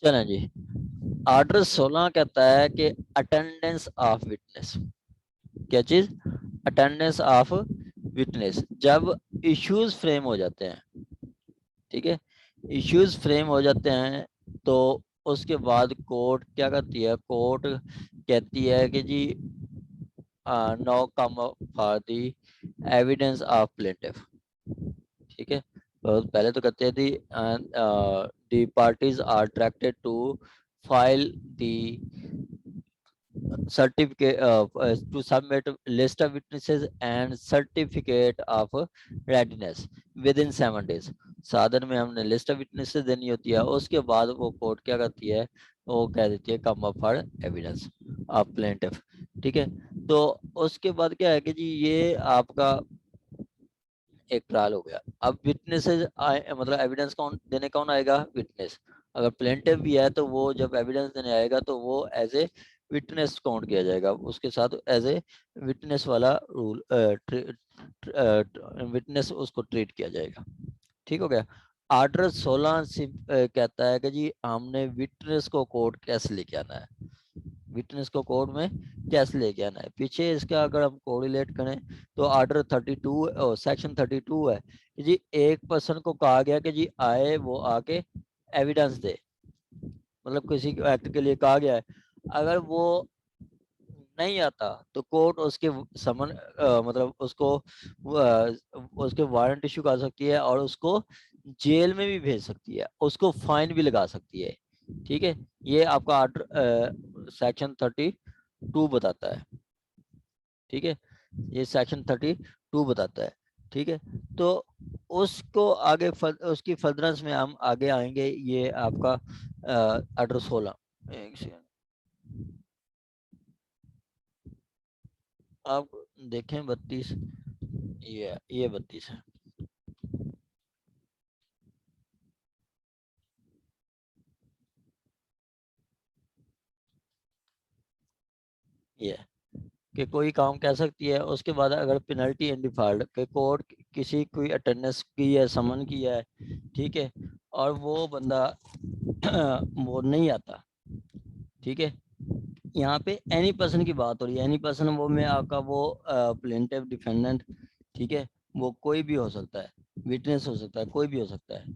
चलें जी। ऑर्डर 16 कहता है कि अटेंडेंस ऑफ विटनेस। क्या चीज? Attendance of witness. जब इश्यूज फ्रेम हो जाते हैं, ठीक है, इश्यूज फ्रेम हो जाते हैं तो उसके बाद कोर्ट क्या करती है? कोर्ट कहती है कि जी no come for the evidence of plaintiff. ठीक है, तो पहले तो कहते हैं the parties are directed to file the certificate to submit list of witnesses and certificate of readiness within 7 days। साधन में हमने लिस्ट ऑफ विटनेसेस देनी होती है, उसके बाद वो कोर्ट क्या करती है? वो कह देती है come up for evidence of plaintiff. ठीक है, तो उसके बाद क्या है कि जी ये आपका एक ट्रायल हो गया। अब विटनेसेस आए, मतलब एविडेंस कौन देने, कौन आएगा? विटनेस। अगर प्लेंटिफ भी है तो वो जब एविडेंस देने आएगा तो वो एज ए विटनेस काउंट किया जाएगा, उसके साथ एज ए विटनेस वाला रूल विटनेस उसको ट्रीट किया जाएगा। ठीक हो गया। ऑर्डर 16 कहता है कि जी हमने विटनेस को कोर्ट कैसे लेके आना है, विटनेस को कोर्ट में कैसे लेके आना है। पीछे इसका अगर हम कोरिलेट करें तो ऑर्डर 32 सेक्शन 32 है कि जी एक पर्सन को कहा गया कि जी आए, वो आके एविडेंस दे, मतलब किसी एक्ट के लिए कहा गया है, अगर वो नहीं आता तो कोर्ट उसके समन मतलब उसको उसके वारंट इशू कर सकती है और उसको जेल में भी भेज सकती है, उसको फाइन भी लगा सकती है। ठीक है, ये आपका ऑर्डर सेक्शन 32 बताता है। ठीक है, ये सेक्शन 32 बताता है। ठीक है, तो उसको आगे उसकी फर्दरेंस में हम आगे आएंगे। ये आपका ऑर्डर 16, एक सेकंड आप देखें 32, ये 32 है। ये कि कोई काम कह सकती है, उसके बाद अगर पेनल्टी इन डिफॉल्ट के कोर्ट किसी कोई अटेंडेंस की है, समन किया है, ठीक है, और वो बंदा वो नहीं आता। ठीक है, यहाँ पे एनी पर्सन की बात हो रही है। एनी पर्सन वो में आपका वो प्लेंटिव डिफेंडेंट, ठीक है, वो कोई भी हो सकता है, विटनेस हो सकता है, कोई भी हो सकता है।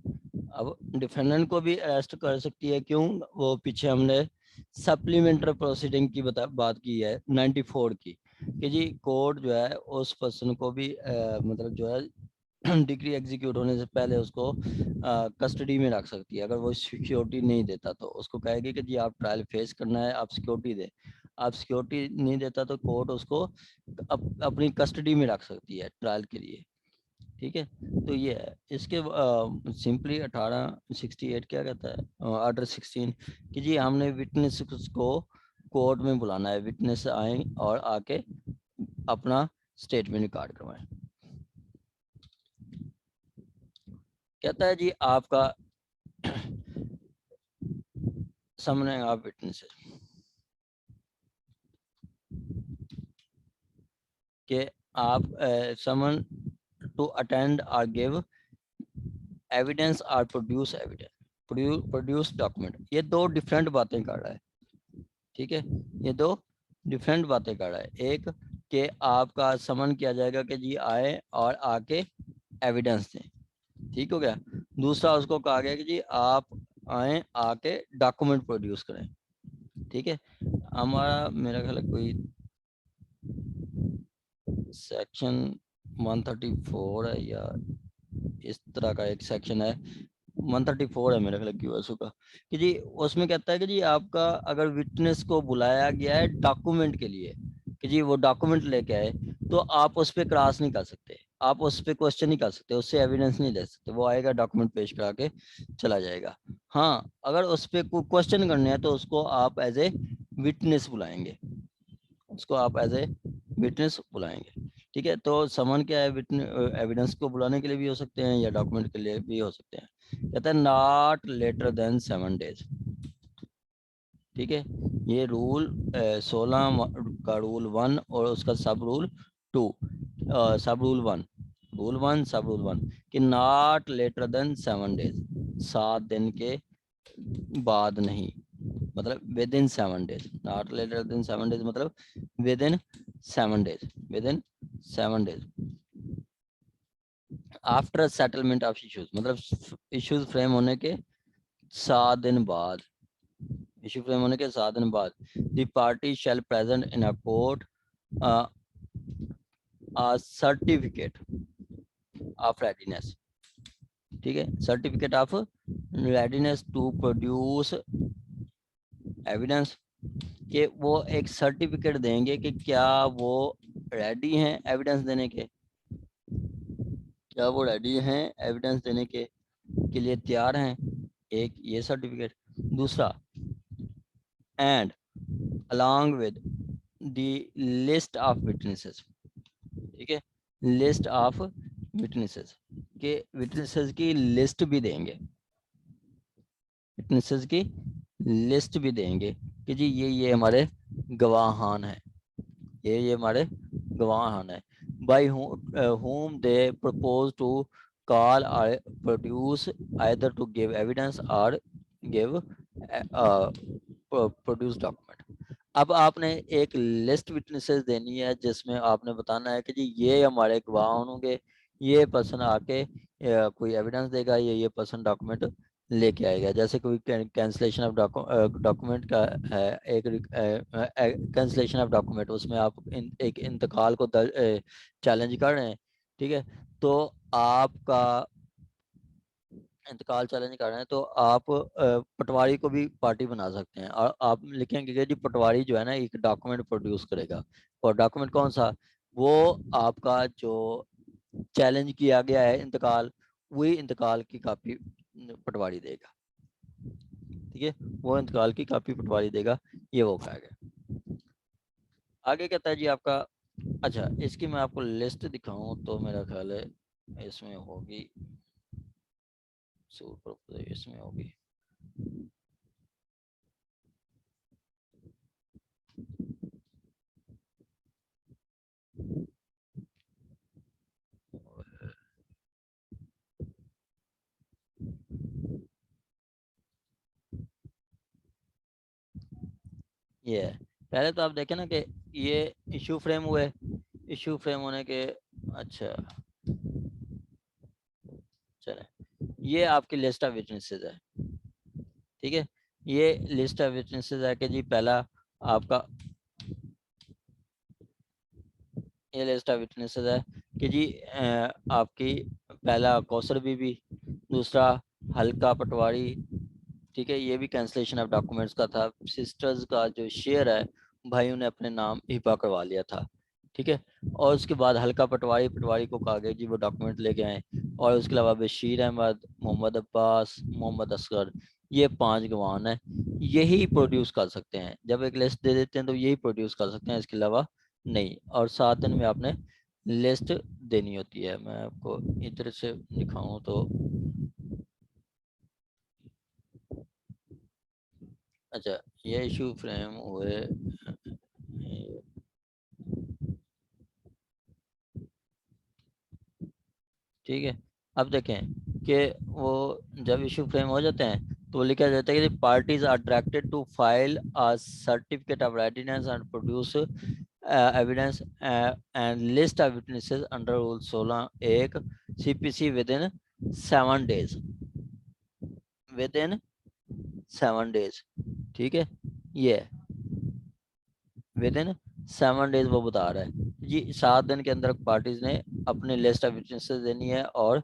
अब डिफेंडेंट को भी अरेस्ट कर सकती है, क्यों? वो पीछे हमने सप्लीमेंट्री प्रोसीडिंग की बात की है 94 की, कि जी कोर्ट जो है उस पर्सन को भी मतलब जो है डिग्री एग्जीक्यूट होने से पहले उसको कस्टडी में रख सकती है। अगर वो सिक्योरिटी नहीं देता तो उसको कहेगी कि जी आप ट्रायल फेस करना है, आप सिक्योरिटी दे। आप सिक्योरिटी नहीं देता तो कोर्ट उसको अपनी कस्टडी में रख सकती है ट्रायल के लिए। ठीक है, तो ये है इसके सिंपली 1868 क्या कहता है, ऑर्डर 16, कि जी हमने विटनेस को कोर्ट में बुलाना है, विटनेस आए और आके अपना स्टेटमेंट रिकॉर्ड करवाएं। कहता है जी आपका सामने आप विटनेस के आप समन टू अटेंड और गिव एविडेंस और प्रोड्यूस एविडेंस, प्रोड्यूस डॉक्यूमेंट। ये दो डिफरेंट बातें कर रहा है। ठीक है, ये दो डिफरेंट बातें कर रहा है। एक कि आपका समन किया जाएगा कि जी आए और आके एविडेंस दें। ठीक हो गया। दूसरा उसको कहा गया कि जी आप आए, आके डॉक्यूमेंट प्रोड्यूस करें। ठीक है, हमारा मेरा ख्याल है कोई सेक्शन 134 है या इस तरह का एक सेक्शन है, 134 है मेरे ख्याल क्यूएसओ का, कि जी उसमें कहता है कि जी आपका अगर विटनेस को बुलाया गया है डॉक्यूमेंट के लिए, कि जी वो डॉक्यूमेंट लेके आए, तो आप उस पर क्रॉस नहीं कर सकते, आप उस पर क्वेश्चन नहीं कर सकते, उससे एविडेंस नहीं ले सकते। वो आएगा डॉक्यूमेंट पेश करा के चला जाएगा। हाँ, अगर उस पर कोई क्वेश्चन करने हैं तो उसको आप एज ए विटनेस बुलाएंगे, उसको आप एज ए विटनेस बुलाएंगे। ठीक है, तो समन क्या है? विटनेस एविडेंस को बुलाने के लिए भी हो सकते हैं या डॉक्यूमेंट के लिए भी हो सकते हैं। कहता है नॉट लेटर देन 7 days। ठीक है, ये रूल 16 का रूल 1 और उसका सब रूल 2, सब रूल 1, रूल 1 सब रूल 1, कि नॉट लेटर देन 7 days, 7 दिन के बाद नहीं, मतलब within 7 days, not later than 7 days, मतलब within 7 days, within 7 days after settlement of issues, मतलब इश्यूज फ्रेम होने के 7 दिन बाद, इशू फ्रेम होने के 7 दिन बाद the party shall present in a court a certificate of readiness, ठीक है, certificate of readiness to produce evidence, कि वो एक सर्टिफिकेट देंगे कि क्या वो रेडी हैं एविडेंस देने के, क्या वो रेडी हैं एविडेंस देने के लिए तैयार हैं, एक ये सर्टिफिकेट। दूसरा, and along with the list of witnesses, ठीक है, लिस्ट ऑफ विटनेसेस, के विटनेसेस की लिस्ट भी देंगे, विटनेसेस की लिस्ट भी देंगे कि जी ये हमारे गवाहान हैं, ये हमारे गवाहान है, by whom they propose to call or produce, either to give evidence or give produce document। अब आपने एक लिस्ट विटनेसेस देनी है जिसमें आपने बताना है कि जी ये हमारे गवाह होंगे, ये पर्सन आके कोई एविडेंस देगा, ये पर्सन डॉक्यूमेंट लेके आएगा। जैसे कोई कैंसलेशन ऑफ डॉक्यूमेंट का है, एक कैंसलेशन ऑफ डॉक्यूमेंट, उसमें आप एक इंतकाल को चैलेंज कर रहे हैं, ठीक है, तो आपका इंतकाल चैलेंज कर रहे हैं तो आप पटवारी को भी पार्टी बना सकते हैं, और आप लिखेंगे कि जी पटवारी जो है ना एक डॉक्यूमेंट प्रोड्यूस करेगा, और डॉक्यूमेंट कौन सा, वो आपका जो चैलेंज किया गया है इंतकाल, वही इंतकाल की कॉपी पटवारी देगा, ठीक है, वो इंतकाल की कॉपी पटवारी देगा, ये वो कहा गया। आगे कहता है जी आपका, अच्छा इसकी मैं आपको लिस्ट दिखाऊं तो मेरा ख्याल है इसमें होगी, इसमें होगी, ये है। पहले तो आप देखें ना कि ये इशू फ्रेम हुए, इशू फ्रेम होने के, अच्छा चले, ये आपकी लिस्ट ऑफ विटनेसेस है, ठीक है, ये लिस्ट ऑफ विटनेसेस है कि जी पहला आपका, ये लिस्ट ऑफ विटनेसेस है कि जी आपकी पहला कौसर बीबी, दूसरा हल्का पटवारी, ठीक है, ये भी कैंसलेशन ऑफ डॉक्यूमेंट्स का था, सिस्टर्स का जो शेयर है भाइयों ने अपने नाम हिपा करवा लिया था, ठीक है, और उसके बाद हल्का पटवारी, पटवारी को कहा गया जी वो डॉक्यूमेंट लेके आए, और उसके अलावा बशीर अहमद, मोहम्मद अब्बास, मोहम्मद असगर, ये 5 गवाह हैं, यही प्रोड्यूस कर सकते हैं, जब एक लिस्ट दे देते हैं तो यही प्रोड्यूस कर सकते हैं, इसके अलावा नहीं, और 7 दिन में आपने लिस्ट देनी होती है। मैं आपको इधर से दिखाऊं तो, अच्छा ये इशू फ्रेम हुए, ठीक है, अब देखें कि वो जब इशू फ्रेम हो जाते हैं तो लिखा जाता है कि parties are directed to file a certificate of readiness and produce evidence and list of witnesses under rule 16 एक CPC within 7 days, within 7 days, ठीक है, ये विद इन 7 days वो बता रहा है जी 7 दिन के अंदर पार्टीज ने अपनी लिस्ट ऑफ विटनेसेस देनी है और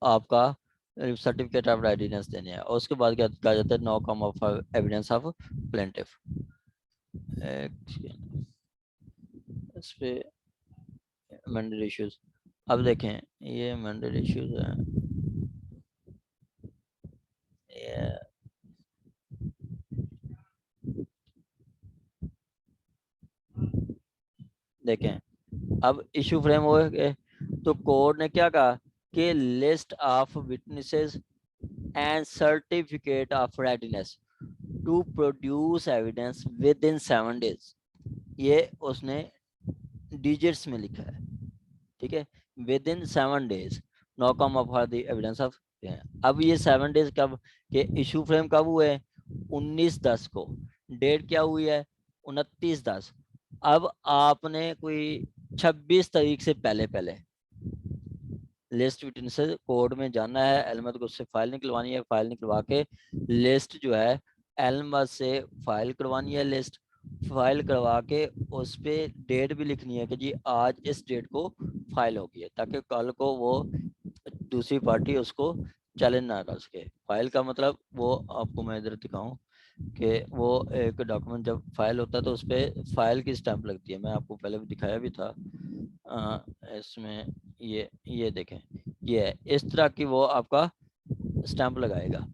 आपका सर्टिफिकेट ऑफ रेडीनेस देनी है, और उसके बाद क्या कहा जाता है, no come of evidence of plaintiff, इस पे अमेंडेड इश्यूज। अब देखें ये अमेंडेड इश्यूज हैं, ये देखें अब इशू फ्रेम हो गए तो कोर्ट ने क्या कहा कि list of witnesses and certificate of readiness to produce evidence within 7 days, ये उसने डिजिट्स में लिखा है, ठीक है, within 7 days no come of the evidence of सकते हैं। अब ये 7 डेज कब के इशू फ्रेम कब हुए हैं? 19/10 को। डेट क्या हुई है? 29/10। अब आपने कोई 26 तारीख से पहले पहले लिस्ट विटनेसेस कोर्ट में जाना है, एलमद को उससे फाइल निकलवानी है, फाइल निकलवा के लिस्ट जो है एलमद से फाइल करवानी है, लिस्ट फाइल करवा के उस पर डेट भी लिखनी है कि जी आज इस डेट को फाइल होगी है, ताकि कल को वो दूसरी पार्टी उसको चैलेंज ना कर सके। फाइल का मतलब वो आपको मैं इधर दिखाऊं कि वो एक डॉक्यूमेंट जब फाइल होता है तो उस पर फाइल की स्टैंप लगती है। मैं आपको पहले भी दिखाया भी था। इसमें ये देखें, ये है इस तरह की वो आपका स्टैंप लगाएगा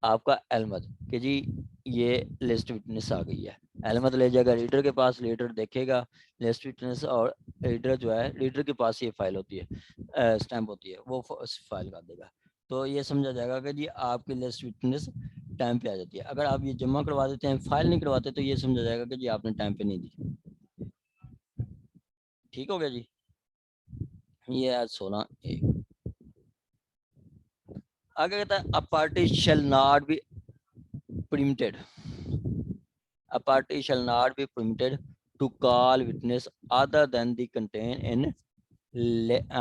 आपका एलमद कि जी ये लिस्ट विटनेस आ गई है। एलमद ले जाएगा रीडर के पास, रीडर देखेगा लिस्ट विटनेस, और रीडर जो है रीडर के पास ये फाइल होती है, स्टैंप होती है, वो फाइल कर देगा। तो ये समझा जाएगा कि जी आपकी लिस्ट विटनेस टाइम पे आ जाती है। अगर आप ये जमा करवा देते हैं, फाइल नहीं करवाते, तो ये समझा जाएगा कि जी आपने टाइम पे नहीं दी। ठीक हो गया जी। ये आज 16 आगे कहता है, a party shall not be permitted, a party shall not be permitted to call witness other than the contain in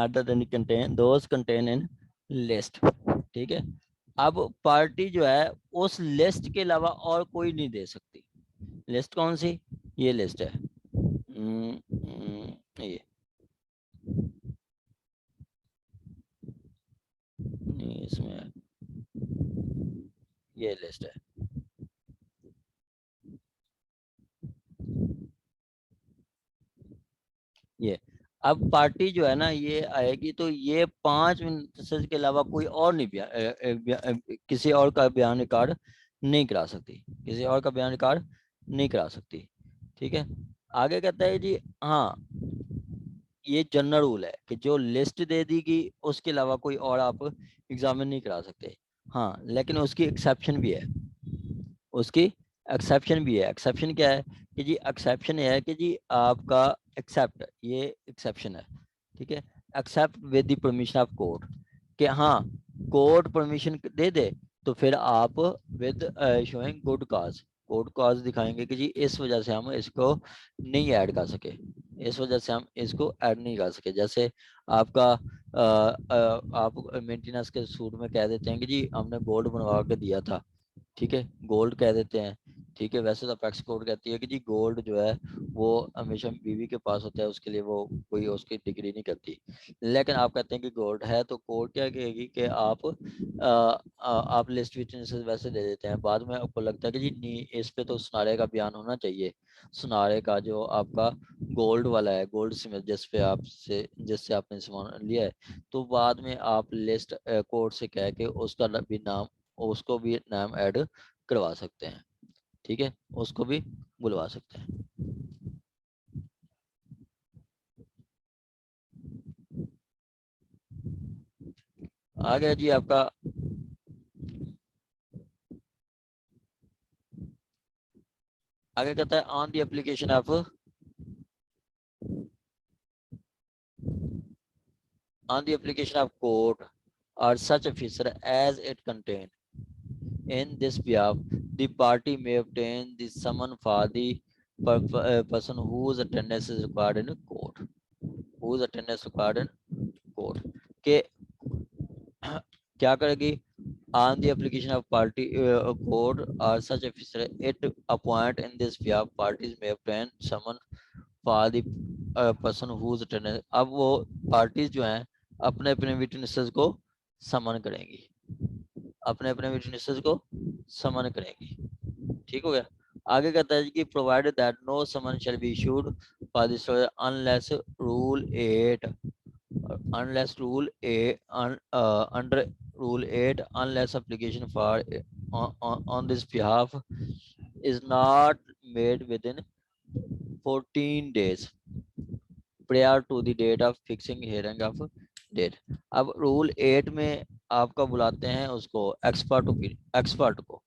other than the contain those contain in list। ठीक है। अब पार्टी जो है उस लिस्ट के अलावा और कोई नहीं दे सकती। लिस्ट कौन सी? ये लिस्ट है। ये इसमें ये लिस्ट है। ये अब पार्टी जो है ना ये आएगी तो ये 5 विटनेसेस के अलावा कोई और नहीं किसी और का बयान रिकॉर्ड नहीं करा सकती, किसी और का बयान रिकॉर्ड नहीं करा सकती। ठीक है। आगे कहता है जी, हाँ ये जनरल रूल है कि जो लिस्ट दे दी गई उसके अलावा कोई और आप एग्जामिन नहीं करा सकते। हाँ लेकिन उसकी एक्सेप्शन भी है, उसकी एक्सेप्शन भी है। एक्सेप्शन क्या है कि जी एक्सेप्शन है कि जी आपका एक्सेप्ट, ये एक्सेप्शन है। ठीक है। Except with the permission of court, कि हाँ कोर्ट परमिशन दे दे तो फिर आप with showing good cause, good cause दिखाएंगे कि जी इस वजह से हम इसको नहीं ऐड कर सके, इस वजह से हम इसको ऐड नहीं कर सके। जैसे आपका आप मेंटेनेंस के सूट में कह देते हैं कि जी हमने गोल्ड बनवा के दिया था, ठीक है, गोल्ड कह देते हैं। ठीक है। वैसे तो अपेक्स कोड कहती है कि जी गोल्ड जो है वो हमेशा बीवी के पास होता है, उसके लिए वो कोई उसकी डिग्री नहीं करती। लेकिन आप कहते हैं कि गोल्ड है, तो कोर्ट क्या कहेगी कि आप लिस्ट विटनेसेस वैसे दे देते हैं, बाद में आपको लगता है कि जी नहीं इस पे तो सुनारे का बयान होना चाहिए, सुनारे का जो आपका गोल्ड वाला है, गोल्ड स्मिथ जिस पे आपसे जिससे आपने सामान लिया है, तो बाद में आप लिस्ट कोर्ट से कह के उसका भी नाम, उसको भी नाम ऐड करवा सकते हैं। ठीक है। उसको भी बुलवा सकते हैं। आ गया जी आपका। आगे कहता है on the application of, on the application of court or such officer as it contained in this behalf, the party may obtain the summon for the person whose attendance is required in court, whose attendance required in court। के क्या करेगी? on the application of party court or such officer it appoint in this behalf, parties may obtain summon for the person whose attendance। अब वो parties जो हैं अपने अपने witnesses को समन करेंगी, अपने अपने विटनेसेस को समन करेंगी। ठीक हो गया। आगे कहता है कि provided that know someone shall be issued for this unless rule 8, unless rule 8 under rule 8 unless application for on this behalf is not made within 14 days prior to the date of fixing hearing of date। अब rule 8 में आपका बुलाते हैं उसको expert को।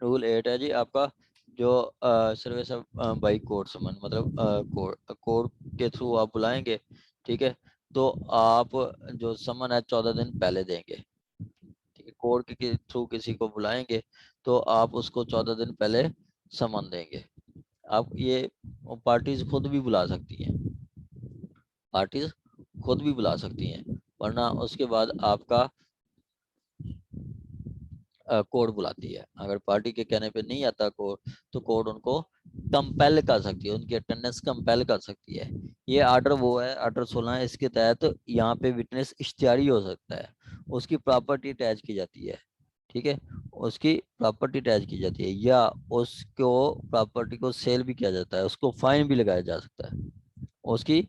Rule 8 है जी आपका जो सर्विस बाई कोर्ट समन, मतलब कोर्ट के थ्रू आप बुलाएंगे, ठीक है, तो आप जो समन है 14 दिन पहले देंगे। ठीक है, कोर्ट के थ्रू किसी को बुलाएंगे तो आप उसको 14 दिन पहले समन देंगे। आप ये पार्टीज खुद भी बुला सकती हैं, पार्टीज खुद भी बुला सकती हैं, वरना उसके बाद आपका कोर्ट बुलाती है। अगर पार्टी के कहने पे नहीं आता कोर्ट, तो कोर्ट उनको कंपेल कर सकती है, उनकी अटेंडेंस कंपेल कर सकती है। ये आर्डर वो है, आर्डर 16 है, इसके तहत यहाँ पे विटनेस इश्तिहारी हो सकता है, उसकी प्रॉपर्टी अटैच की जाती है। ठीक है, उसकी प्रॉपर्टी अटैच की जाती है, या उसको प्रॉपर्टी को सेल भी किया जाता है, उसको फाइन भी लगाया जा सकता है उसकी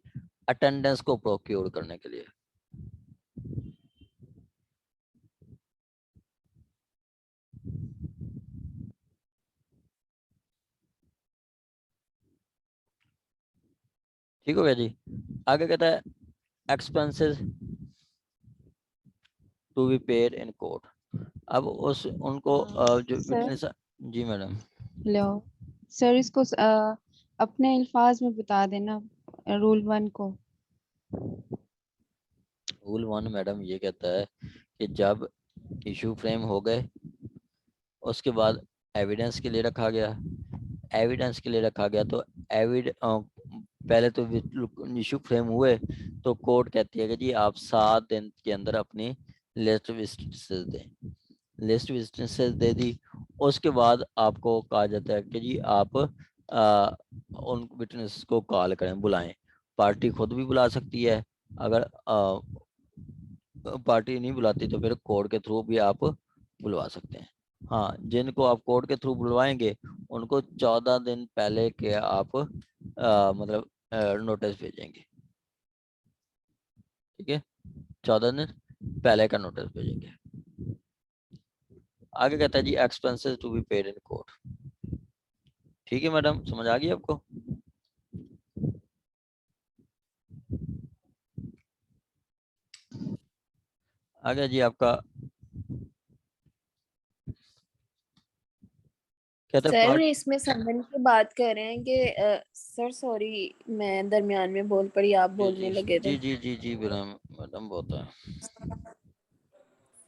अटेंडेंस को प्रोक्योर करने के लिए। ठीक हो गया जी। आगे कहता है expenses to be paid in court. अब उस उनको जो सर विटनेस। जी मैडम। लो सर, इसको अपने अल्फाज में बता देना, रूल 1 को। रूल 1 मैडम ये कहता है कि जब इशू फ्रेम हो गए, उसके बाद एविडेंस के लिए रखा गया, एविडेंस के लिए रखा गया, तो पहले तो इशू फ्रेम हुए तो कोर्ट कहती है कि जी आप 7 दिन के अंदर अपनी लिस्ट विटनेसेस दें, लिस्ट विटनेसेस दे दी। उसके बाद आपको कहा जाता है कि जी आप उन विटनेस को कॉल करें, बुलाएं। पार्टी खुद भी बुला सकती है, अगर पार्टी नहीं बुलाती तो फिर कोर्ट के थ्रू भी आप बुलवा सकते हैं। हाँ, जिनको आप कोर्ट के थ्रू बुलवाएंगे उनको 14 दिन पहले के आप मतलब नोटिस भेजेंगे। ठीक है, 14 दिन पहले का नोटिस भेजेंगे। आगे कहता है जी expenses to be paid in court. ठीक है मैडम, समझ आ गई आपको? आगे जी आपका कहता है सर पार्ट। इसमें समन की बात कर रहे हैं कि सर सॉरी मैं दरमियान में बोल पड़ी, आप जी बोलने जी लगे थे। जी जी जी जी मैडम बहुत है।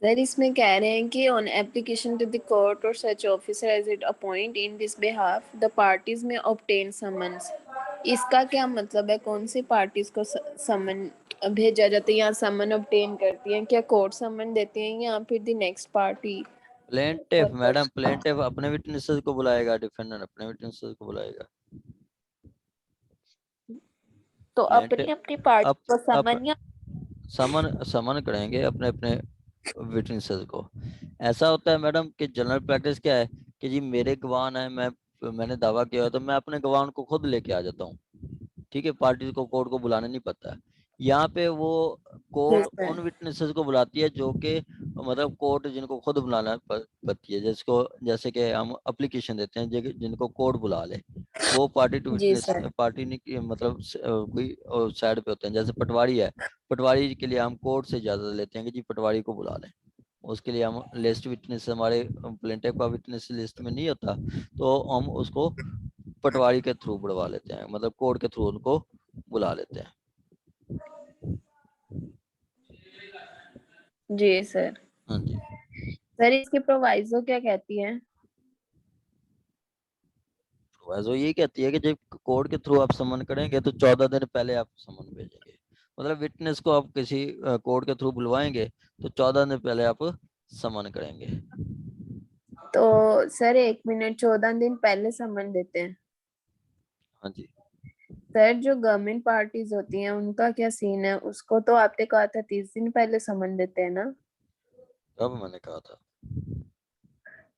सर इसमें कह रहे हैं कि on application to the court or such officer as it appoint in this behalf the parties may obtain summons. इसका क्या मतलब है? कौन सी पार्टीज को समन भेजा जाता है या समन ऑब्टेन करती हैं? क्या कोर्ट समन देते हैं या फिर the next party? Plaintiff madam, plaintiff अपने विटनेसेस को बुलाएगा, डिफेंडर अपने विटनेसेस को बुलाएगा। तो प्लेंटिफ अपनी अपनी पार्टी अप को अप समन या समन समन करेंगे अपने अपने विटनेसेस को। ऐसा होता है मैडम कि जनरल प्रैक्टिस क्या है कि जी मेरे गवाह हैं, मैंने दावा किया है तो मैं अपने गवाह को खुद लेके आ जाता हूँ। ठीक है, पार्टी को कोर्ट को बुलाना नहीं पड़ता है। यहाँ पे वो कोर्ट उन विटनेसेस को बुलाती है जो कि मतलब कोर्ट जिनको खुद बुलाना पड़ती है, जैसे कि हम एप्लीकेशन देते हैं जिनको कोर्ट बुला ले, वो पार्टी टू जी विटनेस, सर। पार्टी नहीं मतलब कोई साइड पे होते हैं। जैसे पटवारी है, पटवारी के लिए हम कोर्ट से इजाजत लेते हैं कि जी पटवारी को बुला लें। उसके लिए हम लिस्ट विटनेस, हमारे प्लेंटिफ का विटनेस लिस्ट में नहीं होता, तो हम उसको पटवारी के थ्रू बुलवा लेते हैं, मतलब कोर्ट के थ्रू उनको बुला लेते हैं। जी सर। हाँ जी। सर इसकी प्रोवाइजो क्या कहती है? प्रोविजो यही कहती है कि जब कोर्ट के थ्रू आप समन करेंगे तो 14 दिन पहले आप समन भेजेंगे। मतलब विटनेस को आप किसी कोर्ट के थ्रू बुलवाएंगे तो 14 दिन पहले आप समन करेंगे। तो सर 1 मिनट, 14 दिन पहले समन देते हैं? हाँ जी। सर जो गवर्नमेंट पार्टीज होती हैं उनका क्या सीन है? उसको तो आपने कहा था 30 दिन पहले समन देते हैं ना? कब मैंने कहा था?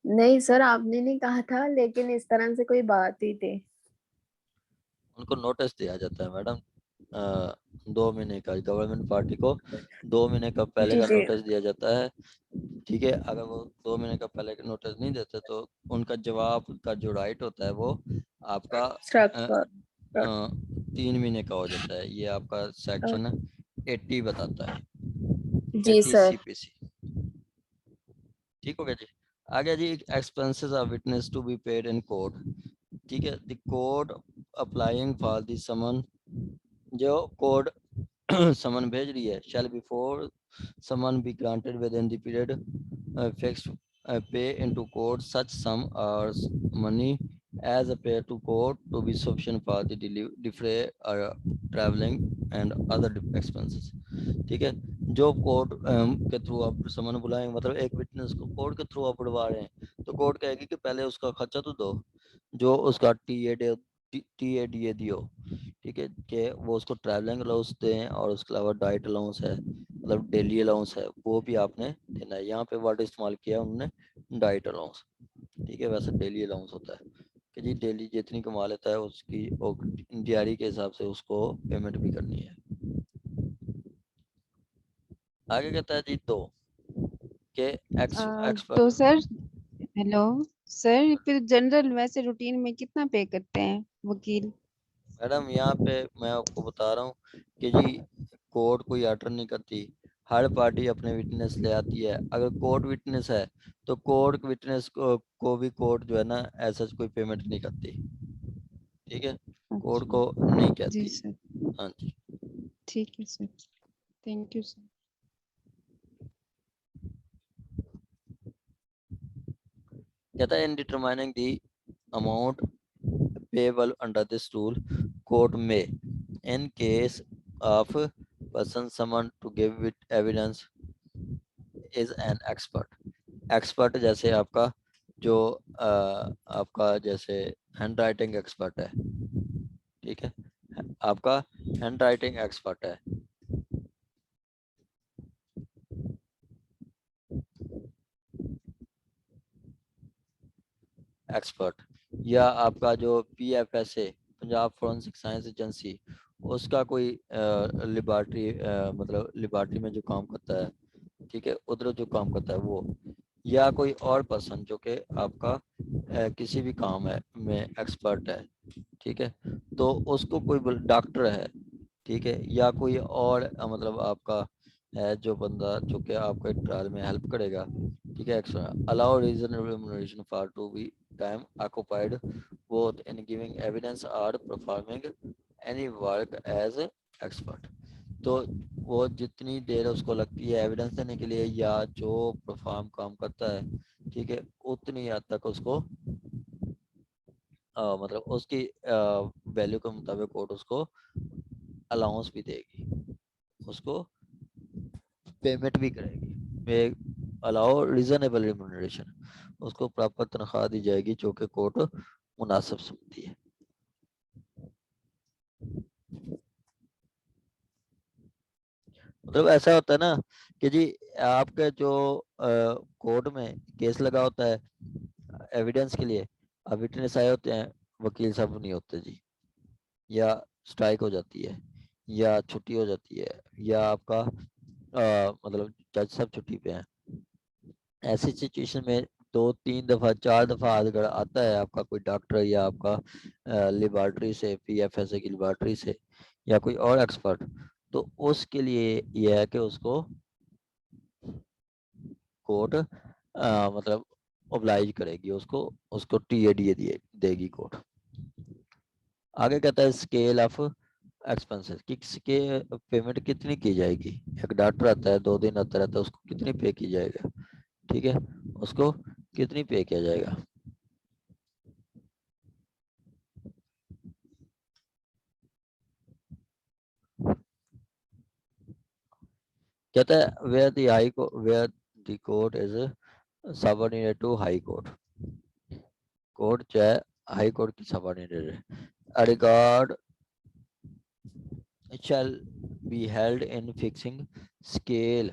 नहीं सर, आपने नहीं कहा था, लेकिन इस तरह से कोई बात ही थी। उनको नोटिस दिया जाता है मैडम, 2 महीने का, गवर्नमेंट पार्टी को 2 महीने का पहले जी का जी। नोटिस दिया जाता है। ठीक है, अगर वो 2 महीने का पहले का नोटिस नहीं देते तो उनका जवाब का जो राइट होता है वो आपका स्ट्रक। 3 महीने का हो जाता है। ये आपका सेक्शन 80 बताता है, जी 80 सर। CPC। ठीक हो गया जी। आगे जी expenses of witness to be paid in court. ठीक है। The code applying for the summon, जो कोड समन भेज रही है, shall before someone be granted within the period fixed pay into court such sum or money as appear to court to be sufficient for the defray traveling and other expenses। ठीक है। जो court के through आप समन बुलाएंगे, मतलब एक witness को court के थ्रू आप बुलवा रहे हैं, तो कोर्ट कहेगी कि पहले उसका खर्चा तो दो, जो उसका टीएडीए दियो। ठीक है, कि वो उसको ट्रैवलिंग अलाउंस दें और उसके अलावा डाइट अलाउंस है, मतलब डेली अलाउंस है, वो भी आपने देना है। यहाँ पे वर्ड इस्तेमाल किया उन्होंने डाइट अलाउंस। ठीक है, वैसे डेली अलाउंस होता है कि जी डेली जितनी कमा लेता है उसकी दिहाड़ी के हिसाब से उसको पेमेंट भी करनी है। आगे कहता है जी दो के एक्सपर्ट। तो सर, हेलो सर, फिर जनरल वैसे रूटीन में कितना पे करते हैं वकील? मैडम यहाँ पे मैं आपको बता रहा हूँ कि जी कोर्ट कोई ऑर्डर नहीं करती, हर पार्टी अपने विटनेस ले आती है। अगर कोर्ट विटनेस है तो कोर्ट विटनेस को भी कोर्ट जो है ना ऐसा कोई पेमेंट नहीं करती। ठीक है, कोर्ट अच्छा को नहीं जी कहती। सर, हाँ जी। ठीक है सर, थैंक यू सर। कहता है in determining the amount payable under this rule, court may, in case of person summoned to give it evidence, is an expert। Expert जैसे आपका जो आपका जैसे हैंड राइटिंग एक्सपर्ट है। ठीक है, आपका हैंड राइटिंग एक्सपर्ट है, एक्सपर्ट, या आपका जो PFSA Punjab forensic science agency, उसका कोई लिबर्टी मतलब लिबर्टी में जो काम करता है, ठीक है, उधर जो काम करता है वो, या कोई और पर्सन जो कि आपका किसी भी काम है में एक्सपर्ट है। ठीक है, तो उसको कोई डॉक्टर है, ठीक है, या कोई और मतलब आपका है जो बंदा जो कि आपको ट्रायल में हेल्प करेगा। ठीक है, allow reasonable remuneration for to be time occupied both in giving evidence और performing any work as expert. तो वो जितनी देर उसको लगती है एविडेंस देने के लिए या जो परफॉर्म काम करता है, ठीक है, उतनी हद तक उसको मतलब उसकी वैल्यू के मुताबिक कोर्ट उसको अलाउंस भी देगी, उसको पेमेंट भी करेगी। अलाउ रीजनेबल रिम्यूनरेशन, उसको प्रॉपर तनख्वाह दी जाएगी जो कि कोर्ट मुनासिब समझती है। मतलब ऐसा होता है ना कि जी आपका जो कोर्ट में केस लगा होता है एविडेंस के लिए, अब विटनेस आए होते हैं, वकील साहब नहीं होते जी, या स्ट्राइक हो जाती है, या छुट्टी हो जाती है, या आपका मतलब जज साहब छुट्टी पे हैं। ऐसी सिचुएशन में 2-3 दफा 4 दफा अगर आता है आपका कोई डॉक्टर या आपका लेबॉर्ट्री से PFSA की लेबॉर्ट्री से या कोई और एक्सपर्ट, तो उसके लिए यह है कि उसको कोर्ट मतलब ओब्लाइज करेगी, उसको उसको TADA देगी कोर्ट। आगे कहता है स्केल ऑफ एक्सपेंसेस, कि किसके पेमेंट कितनी की जाएगी। एक डॉक्टर आता है 2 दिन आता रहता है, उसको कितनी पे की जाएगा। ठीक है, उसको कितनी पे किया जाएगा। कहता है where the court is subordinate to high court, court चाहे हाई कोर्ट की सबऑर्डिनेट है। Regard shall be held in fixing scale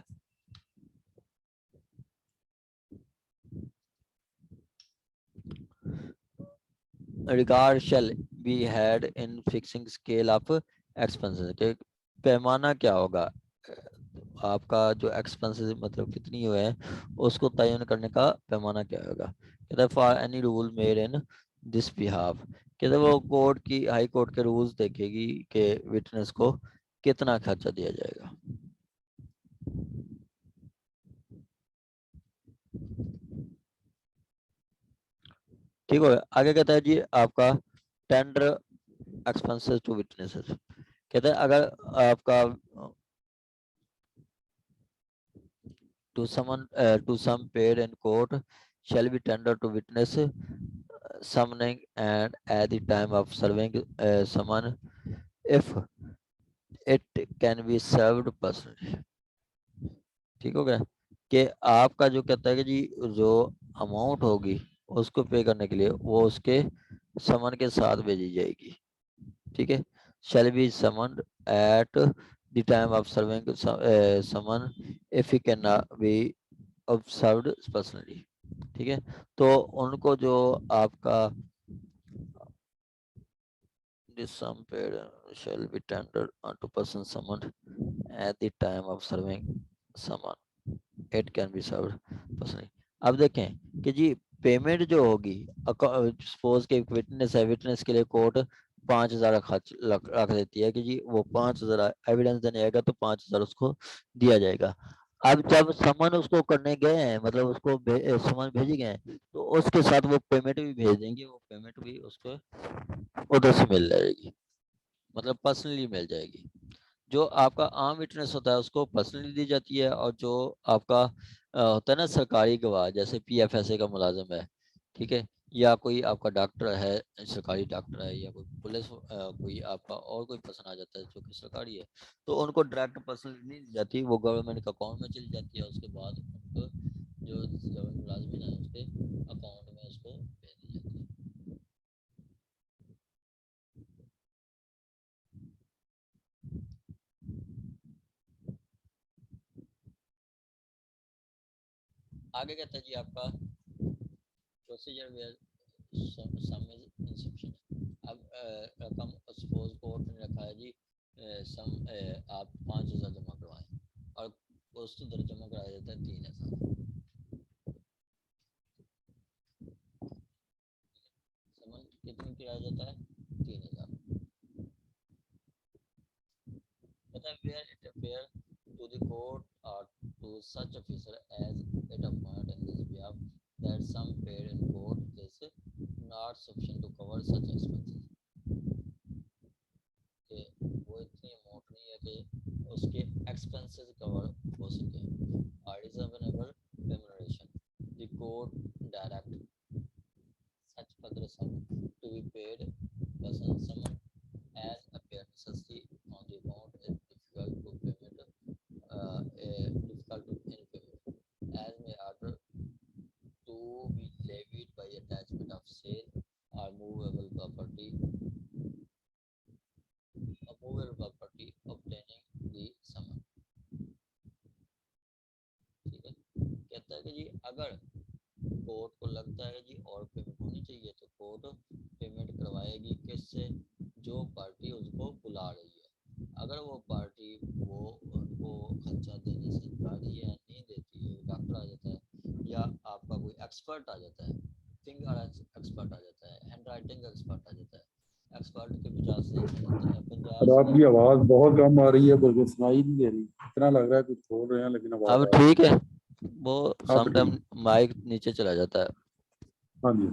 regard shall be had in fixing scale of expenses, के पैमाना क्या होगा आपका जो एक्सपेंसेस मतलब कितनी हुए हैं उसको तयन करने का पैमाना क्या होगा। कहता है for any rule made in this behalf, कहते वो कोर्ट की हाई कोर्ट के रूल्स देखेगी कि विटनेस को कितना खर्चा दिया जाएगा। ठीक हो गया। आगे कहता है जी आपका टेंडर एक्सपेंसेस टू विटनेसेस। कहता है अगर आपका to some paid in court shall be tendered to witness summoning and at the time of serving summon if it can be served personally। ठीक हो गया कि आपका जो कहता है कि जी जो अमाउंट होगी उसको पे करने के लिए वो उसके समन के साथ भेजी जाएगी। ठीक है, shall be summoned at the time of serving summon if he cannot be observed personally। ठीक है, तो उनको जो आपका this sum paid shall be tendered unto person summoned at the time of serving summon it can be served personally। अब देखें कि जी payment जो होगी, सपोज के विटनेस है, विटनेस के लिए कोर्ट 5,000 रख देती है कि जी वो 5,000 एविडेंस देने आएगा तो 5,000 उसको दिया जाएगा। अब जब समन उसको करने गए हैं, मतलब उसको समन भेजे गए हैं, तो उसके साथ वो पेमेंट भी भेज देंगे, वो पेमेंट भी उसको उधर से मिल जाएगी, मतलब पर्सनली मिल जाएगी। जो आपका आम विटनेस होता है उसको पर्सनली दी जाती है, और जो आपका होता है ना सरकारी गवाह, जैसे PFSA का मुलाजिम है, ठीक है, या कोई आपका डॉक्टर है, सरकारी डॉक्टर है, या कोई पुलिस कोई आपका और कोई पर्सन आ जाता है जो कि सरकारी है, तो उनको डायरेक्ट पर्सनली नहीं दी जाती, वो गवर्नमेंट के अकाउंट में चली जाती है। उसके बाद उनको जो गवर्नमेंट मुलाजिम है उसके अकाउंट में उसको भेज दी जाती है। आगे कहता है जी आपका प्रोसीजर वेयर सम इज इंसफिशिएंट। अब रकम सपोज कोर्ट ने रखा है जी सम आप 5,000 जमा करवाएं और उस दर जमा कराया जाता है 3,000। समन कितनी कराया जाता है? 3,000। पता है where it appear to the court or to such officer as it appoint in this behalf that sum paid in court is not sufficient to cover such expenses। कि वो इतनी अमाउंट नहीं है कि उसके एक्सपेंसेस कवर हो सके। और reasonable remuneration the court direct such further sum to be paid person summoned as appear necessary on the amount is difficult to payment difficult to in payment as may order to be levied by attachment of sale or movable property obtaining the summon। ठीक है, कहता है कि जी अगर court को लगता है जी और पेमेंट होनी चाहिए तो कोर्ट पेमेंट करवाएगी किससे? जो पार्टी उसको बुला रही है। अगर वो पार्टी वो उनको खर्चा देने से राजी है, नहीं देती है, डॉक्टर आ जाता है या आपका कोई एक्सपर्ट आ जाता है, फिंगर एक्सपर्ट आ जाता है, हैंड राइटिंग एक्सपर्ट आ जाता है, एक्सपर्ट के 50 से और आपकी आवाज बहुत कम आ रही है, बल्कि सुनाई नहीं दे रही, इतना लग रहा है कुछ बोल रहे हैं लेकिन आवाज अब आ रही ठीक है, वो है। अब समटाइम ठीक, माइक नीचे चला जाता है। हाँ जी,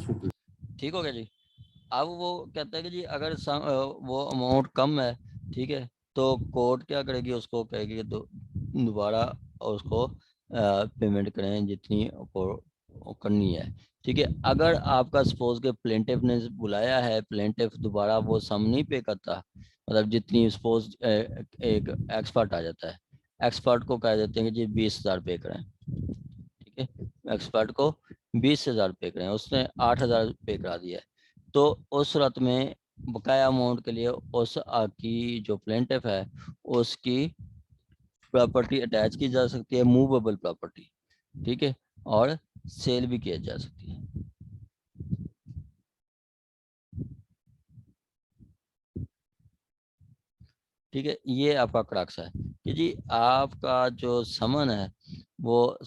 शुक्रिया। ठीक हो गया जी। अब वो कहता है कि जी अगर वो अमाउंट कम है, ठीक है, तो कोर्ट क्या करेगी? उसको कहेगी तो दोबारा उसको पेमेंट करें जितनी को करनी है। ठीक है, अगर आपका सपोज के प्लेंटिफ ने बुलाया है, प्लेंटिफ दोबारा वो सम नहीं पे करता, मतलब जितनी सपोज एक एक्सपर्ट आ जाता है, एक्सपर्ट को कह देते हैं कि जी 20,000 पे करें। ठीक है, एक्सपर्ट को 20,000 पे करें, उसने 8,000 पे करा दिया है, तो उस सूरत में बकाया अमाउंट के लिए उस की जो प्लेंटिफ है उसकी प्रॉपर्टी अटैच की जा सकती है, मूवेबल प्रॉपर्टी। ठीक है, और सेल भी किया जा सकती है। ठीक है, ये आपका क्रक्स है कि जी आपका जो समन है वो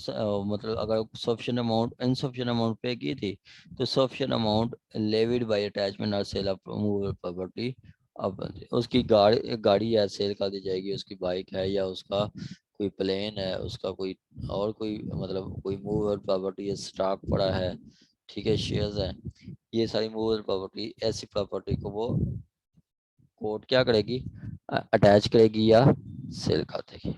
मतलब अगर सफिशिएंट अमाउंट इनसफिशिएंट अमाउंट पे की थी तो sufficient amount levied by attachment और सेल ऑफ मूवेबल प्रॉपर्टी, अब उसकी गाड़ी या सेल कर दी जाएगी, उसकी बाइक है या उसका कोई प्लेन है, उसका कोई और कोई मतलब कोई मूवेबल प्रॉपर्टी स्टॉक पड़ा है, ठीक है, शेयर्स हैं, ये सारी मूवेबल प्रॉपर्टी, ऐसी प्रॉपर्टी को वो कोर्ट क्या करेगी, अटैच करेगी या सेल कर देगी।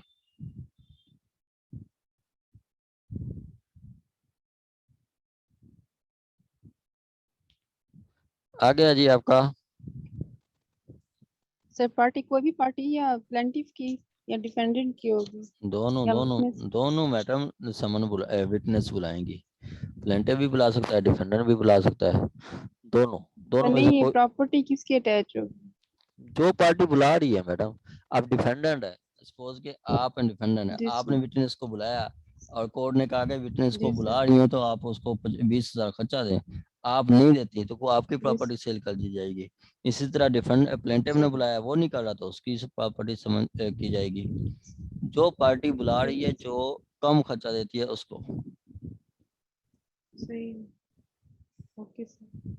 आ गया जी आपका। सर पार्टी कोई भी पार्टी या प्लेंटिफ की या डिफेंडेंट की होगी? दोनों या दोनों witness? दोनों मैडम समन विटनेस बुलाएंगी, प्लेंटिफ भी बुला सकता है, डिफेंडर भी बुला सकता है, दोनों तो दोनों में से नहीं, ये कोई, प्रॉपर्टी किसकी अटैच होगी? जो पार्टी बुला रही है मैडम। आप डिफेंडेंट है, सपोज के आप डिफेंडेंट है, जी आपने सर। विटनेस को बुलाया और कोर्ट ने कहा कि विटनेस को जी सर। बुला रही हो तो आप उसको 20,000 खर्चा दें, आप नहीं देती तो वो आपकी जी प्रॉपर्टी सेल कर दी जाएगी। इसी तरह प्लेंटिफ जी ने बुलाया, वो नहीं कर रहा तो उसकी प्रॉपर्टी समझ की जाएगी। जो पार्टी बुला रही है, जो कम खर्चा देती है उसको। सही है। Okay sir.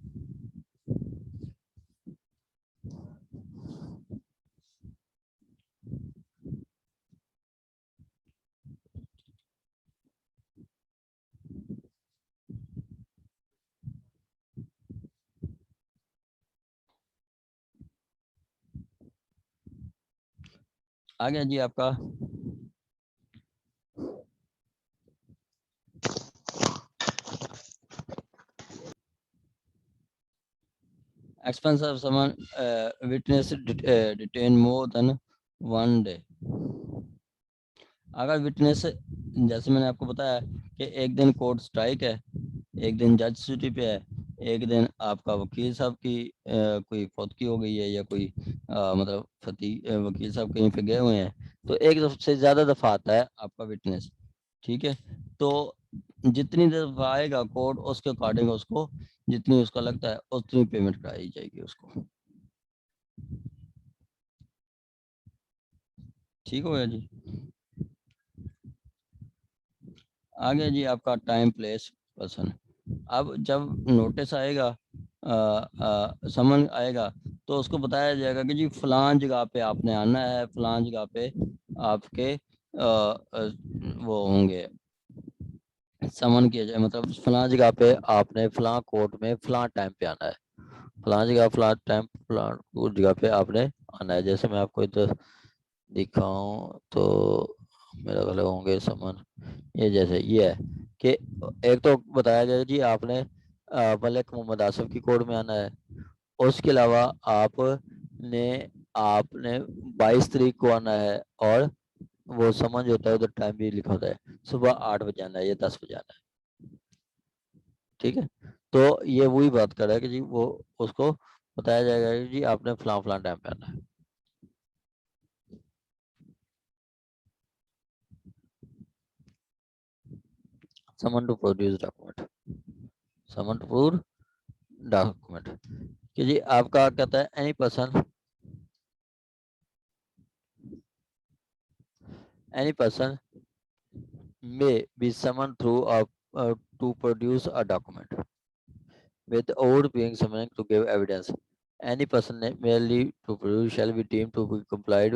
आ गया जी आपका। Expense of someone witness detain more than 1 day। अगर विटनेस, जैसे मैंने आपको बताया कि एक दिन कोर्ट स्ट्राइक है, एक दिन जज छुट्टी पे है, एक दिन आपका वकील साहब की कोई फौतगी हो गई है या कोई मतलब वकील साहब कहीं पे गए हुए हैं, तो एक से ज्यादा दफा आता है आपका विटनेस। ठीक है, तो जितनी दफा आएगा कोर्ट उसके अकॉर्डिंग उसको जितनी उसका लगता है उतनी पेमेंट कराई जाएगी उसको। ठीक हो गया जी। आ गया जी आपका टाइम प्लेस पर्सन। अब जब नोटिस आएगा, समन आएगा, तो उसको बताया जाएगा कि जी फलां जगह पे आपने आना है, फलां जगह पे आपके वो होंगे, समन किया जाए, मतलब फलां जगह पे आपने फलां कोर्ट में फलां टाइम पे आना है, फलां जगह फलां टाइम फलां उस जगह पे आपने आना है। जैसे मैं आपको इधर दिखाऊं तो मेरा ख्याल होंगे समन, ये जैसे ये है कि एक तो बताया गया जी आपने मलिक मोहम्मद आसिफ की कोर्ट में आना है, उसके अलावा आपने आपने 22 तारीख को आना है, और वो समझ होता है, उधर टाइम भी लिखा होता है, सुबह 8 बजे आना है या 10 बजे आना है। ठीक है, तो ये वही बात कर रहा है कि जी वो उसको बताया जाएगा कि जी आपने फलां फलां टाइम पे आना है। Summon to produce document, summon to prove document कि जी आपका कहता है any person may be summoned through to produce a document without being summoned to give evidence. Any person merely to produce shall be deemed to be complied